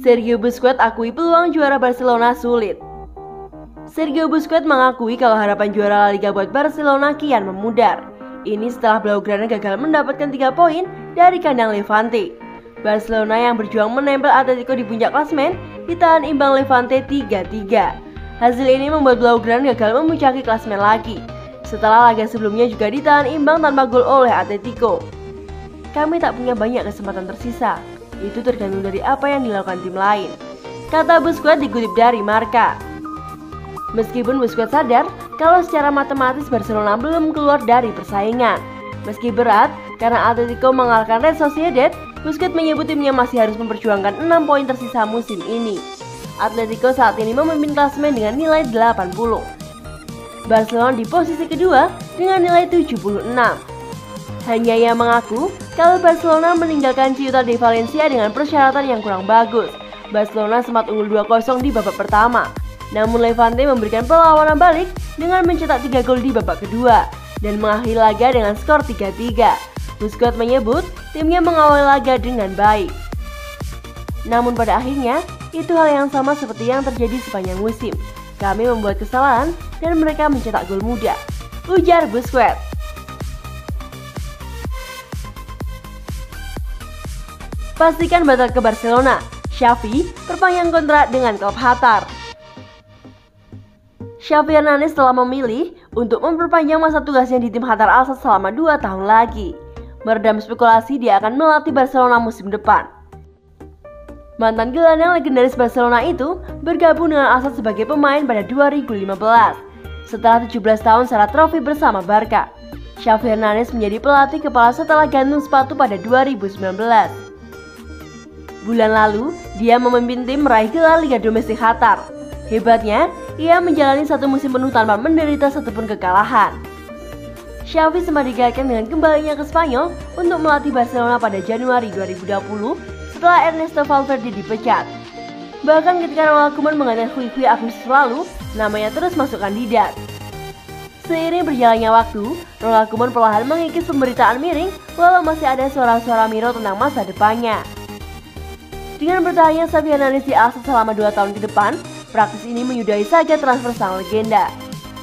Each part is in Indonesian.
Sergio Busquets akui peluang juara Barcelona sulit. Sergio Busquets mengakui kalau harapan juara La Liga buat Barcelona kian memudar. Ini setelah Blaugrana gagal mendapatkan 3 poin dari kandang Levante. Barcelona yang berjuang menempel Atletico di puncak klasemen ditahan imbang Levante 3-3. Hasil ini membuat Blaugrana gagal memuncaki klasemen lagi. Setelah laga sebelumnya juga ditahan imbang tanpa gol oleh Atletico. Kami tak punya banyak kesempatan tersisa. Itu tergantung dari apa yang dilakukan tim lain, kata Busquets dikutip dari Marca. Meskipun Busquets sadar kalau secara matematis Barcelona belum keluar dari persaingan. Meski berat karena Atletico mengalahkan Real Sociedad, Busquets menyebut timnya masih harus memperjuangkan 6 poin tersisa musim ini. Atletico saat ini memimpin klasemen dengan nilai 80. Barcelona di posisi kedua dengan nilai 76. Hanya ia mengaku kalau Barcelona meninggalkan Ciutat de Valencia dengan persyaratan yang kurang bagus. Barcelona sempat unggul 2-0 di babak pertama. Namun Levante memberikan perlawanan balik dengan mencetak 3 gol di babak kedua dan mengakhiri laga dengan skor 3-3. Busquets menyebut timnya mengawali laga dengan baik. Namun pada akhirnya itu hal yang sama seperti yang terjadi sepanjang musim. Kami membuat kesalahan dan mereka mencetak gol mudah, ujar Busquets. Pastikan batal ke Barcelona, Xavi perpanjang kontrak dengan klub Qatar. Xavi Hernandez telah memilih untuk memperpanjang masa tugasnya di tim Qatar Al Sadd selama 2 tahun lagi. Meredam spekulasi dia akan melatih Barcelona musim depan. Mantan gelandang legendaris Barcelona itu bergabung dengan Al Sadd sebagai pemain pada 2015. Setelah 17 tahun secara trofi bersama Barca, Xavi Hernandez menjadi pelatih kepala setelah gantung sepatu pada 2019. Bulan lalu, dia memimpin tim meraih gelar Liga Domestik Qatar. Hebatnya, ia menjalani 1 musim penuh tanpa menderita satupun kekalahan. Xavi sempat dikaitkan dengan kembalinya ke Spanyol untuk melatih Barcelona pada Januari 2020 setelah Ernesto Valverde dipecat. Bahkan ketika Ronald Koeman menggantikan Hui Agustus lalu, namanya terus masuk kandidat. Seiring berjalannya waktu, Ronald Koeman perlahan mengikis pemberitaan miring walau masih ada suara-suara miru tentang masa depannya. Dengan bertahannya Xavi Hernandez di Al Sadd selama 2 tahun ke depan, praktis ini menyudahi saga transfer sang legenda.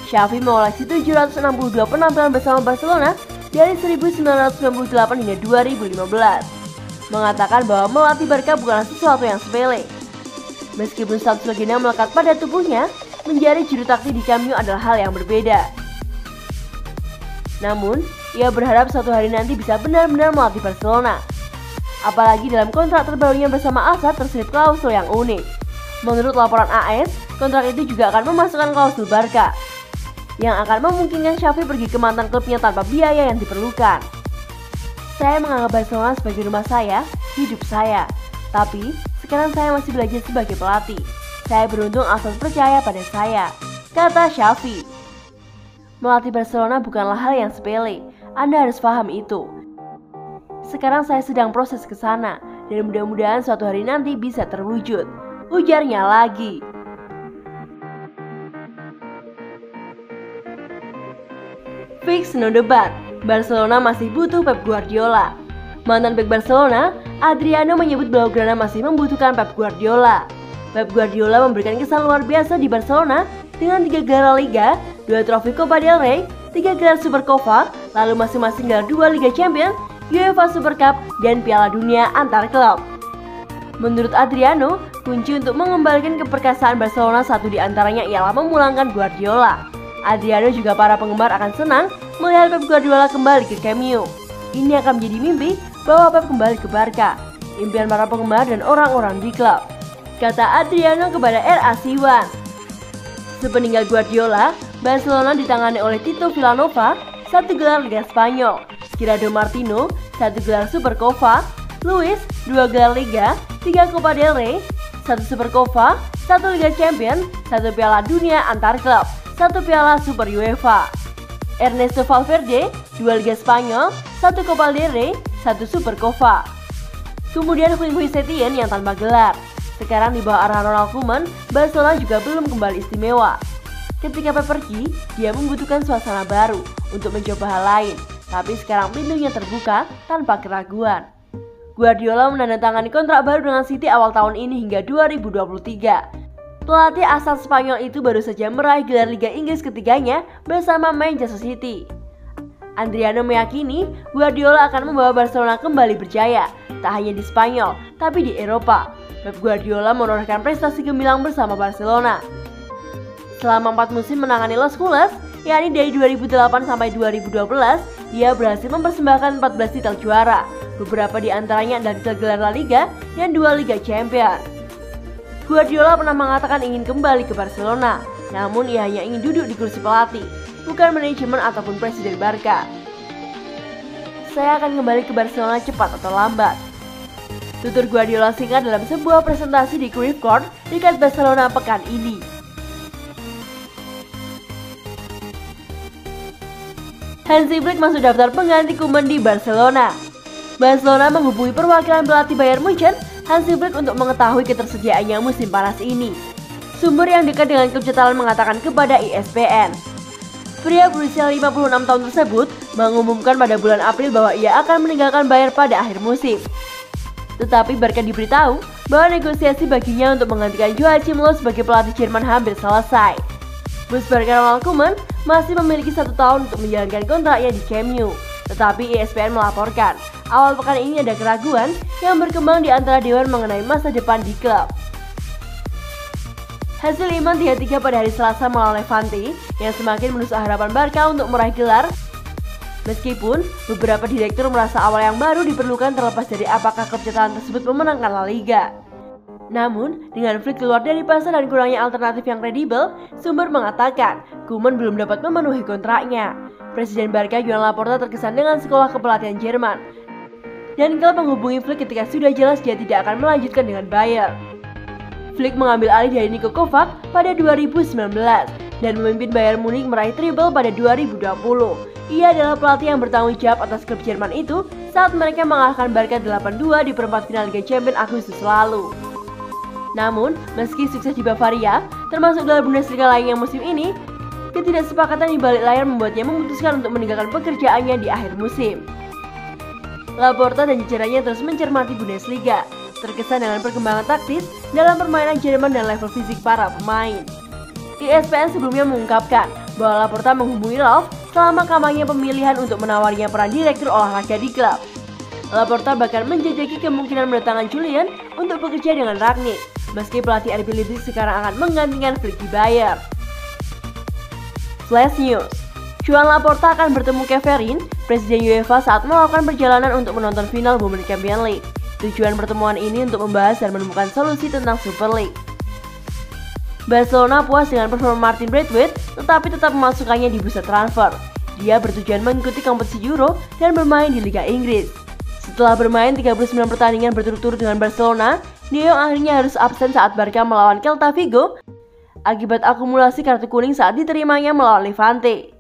Xavi mengoleksi 762 penampilan bersama Barcelona dari 1998 hingga 2015. Mengatakan bahwa melatih Barca bukanlah sesuatu yang sepele. Meskipun status legenda melekat pada tubuhnya, menjadi juru taktik di Camp Nou adalah hal yang berbeda. Namun, ia berharap suatu hari nanti bisa benar-benar melatih Barcelona. Apalagi dalam kontrak terbarunya bersama Al Sadd terselip klausul yang unik. Menurut laporan AS, kontrak itu juga akan memasukkan klausul Barca, yang akan memungkinkan Xavi pergi ke mantan klubnya tanpa biaya yang diperlukan. Saya menganggap Barcelona sebagai rumah saya, hidup saya. Tapi, sekarang saya masih belajar sebagai pelatih. Saya beruntung Al Sadd percaya pada saya, kata Xavi. Melatih Barcelona bukanlah hal yang sepele, Anda harus paham itu. Sekarang saya sedang proses ke sana, dan mudah-mudahan suatu hari nanti bisa terwujud, ujarnya lagi. Fix no debat, Barcelona masih butuh Pep Guardiola. Mantan bek Barcelona, Adriano menyebut Blaugrana masih membutuhkan Pep Guardiola. Pep Guardiola memberikan kesan luar biasa di Barcelona dengan 3 gelar La Liga, 2 trofi Copa del Rey, 3 gelar Supercopa, lalu masing-masing gelar 2 Liga Champions, UEFA Super Cup, dan Piala Dunia antar klub. Menurut Adriano, kunci untuk mengembalikan keperkasaan Barcelona satu di antaranya ialah memulangkan Guardiola. Adriano juga para penggemar akan senang melihat Pep Guardiola kembali ke Camp Nou. Ini akan menjadi mimpi bahwa Pep kembali ke Barca, impian para penggemar dan orang-orang di klub, kata Adriano kepada RAC1. Sepeninggal Guardiola, Barcelona ditangani oleh Tito Vilanova, 1 gelar Liga Spanyol, Gerardo Martino, 1 gelar Supercopa, Luis, 2 gelar Liga, 3 Copa del Rey, 1 Supercopa, 1 Liga Champions, 1 Piala Dunia antar klub, 1 Piala Super UEFA. Ernesto Valverde, 2 Liga Spanyol, 1 Copa del Rey, 1 Supercopa. Kemudian Hui Setien yang tanpa gelar. Sekarang di bawah arahan Ronald Koeman, Barcelona juga belum kembali istimewa. Ketika Pep pergi, dia membutuhkan suasana baru untuk mencoba hal lain. Tapi sekarang pintunya terbuka tanpa keraguan. Guardiola menandatangani kontrak baru dengan City awal tahun ini hingga 2023. Pelatih asal Spanyol itu baru saja meraih gelar Liga Inggris ketiganya bersama Manchester City. Adriano meyakini Guardiola akan membawa Barcelona kembali berjaya, tak hanya di Spanyol, tapi di Eropa. Pep Guardiola menorehkan prestasi gemilang bersama Barcelona. Selama 4 musim menangani Los Culés, yakni dari 2008 sampai 2012, dia berhasil mempersembahkan 14 titel juara. Beberapa di antaranya adalah titel gelar La Liga dan 2 Liga Champions. Guardiola pernah mengatakan ingin kembali ke Barcelona, namun ia hanya ingin duduk di kursi pelatih, bukan manajemen ataupun presiden Barca. Saya akan kembali ke Barcelona cepat atau lambat, tutur Guardiola singkat dalam sebuah presentasi di Cruyff Court dekat Barcelona pekan ini. Hansi Flick masuk daftar pengganti Koeman di Barcelona. Barcelona menghubungi perwakilan pelatih Bayern Munchen, Hansi Flick, untuk mengetahui ketersediaannya musim panas ini. Sumber yang dekat dengan klub Catalan mengatakan kepada ESPN, pria berusia 56 tahun tersebut mengumumkan pada bulan April bahwa ia akan meninggalkan Bayern pada akhir musim. Tetapi Barca diberitahu bahwa negosiasi baginya untuk menggantikan Joachim Löw sebagai pelatih Jerman hampir selesai. Bos Barca Ronald Koeman masih memiliki 1 tahun untuk menjalankan kontraknya di Camp Nou. Tetapi ESPN melaporkan, awal pekan ini ada keraguan yang berkembang di antara dewan mengenai masa depan di klub. Hasil imbang 3-3 pada hari Selasa melawan Levante yang semakin menusuk harapan Barca untuk meraih gelar. Meskipun beberapa direktur merasa awal yang baru diperlukan terlepas dari apakah klub Catalan tersebut memenangkan La Liga. Namun, dengan Flick keluar dari pasar dan kurangnya alternatif yang kredibel, sumber mengatakan Koeman belum dapat memenuhi kontraknya. Presiden Barca Joan Laporta terkesan dengan sekolah kepelatihan Jerman, dan klub menghubungi Flick ketika sudah jelas dia tidak akan melanjutkan dengan Bayern. Flick mengambil alih dari Niko Kovac pada 2019 dan memimpin Bayern Munich meraih treble pada 2020. Ia adalah pelatih yang bertanggung jawab atas klub Jerman itu saat mereka mengalahkan Barca 8-2 di perempat final Liga Champions Agustus lalu. Namun, meski sukses di Bavaria, termasuk dalam Bundesliga lainnya musim ini, ketidaksepakatan di balik layar membuatnya memutuskan untuk meninggalkan pekerjaannya di akhir musim. Laporta dan jajarannya terus mencermati Bundesliga, terkesan dengan perkembangan taktis dalam permainan Jerman dan level fisik para pemain. ESPN sebelumnya mengungkapkan bahwa Laporta menghubungi Löw selama kampanye pemilihan untuk menawarinya peran direktur olahraga di klub. Laporta bahkan menjajaki kemungkinan mendatangkan Julian untuk bekerja dengan Rangnick, meski pelatih RB Leipzig sekarang akan menggantikan Flick di Bayern. Flash News: Joan Laporta akan bertemu Keverin, presiden UEFA, saat melakukan perjalanan untuk menonton final Women's Champions League. Tujuan pertemuan ini untuk membahas dan menemukan solusi tentang Super League. Barcelona puas dengan performa Martin Braithwaite, tetapi tetap memasukkannya di bursa transfer. Dia bertujuan mengikuti kompetisi Euro dan bermain di Liga Inggris. Setelah bermain 39 pertandingan berturut-turut dengan Barcelona, De Jong akhirnya harus absen saat Barca melawan Celta Vigo akibat akumulasi kartu kuning saat diterimanya melawan Levante.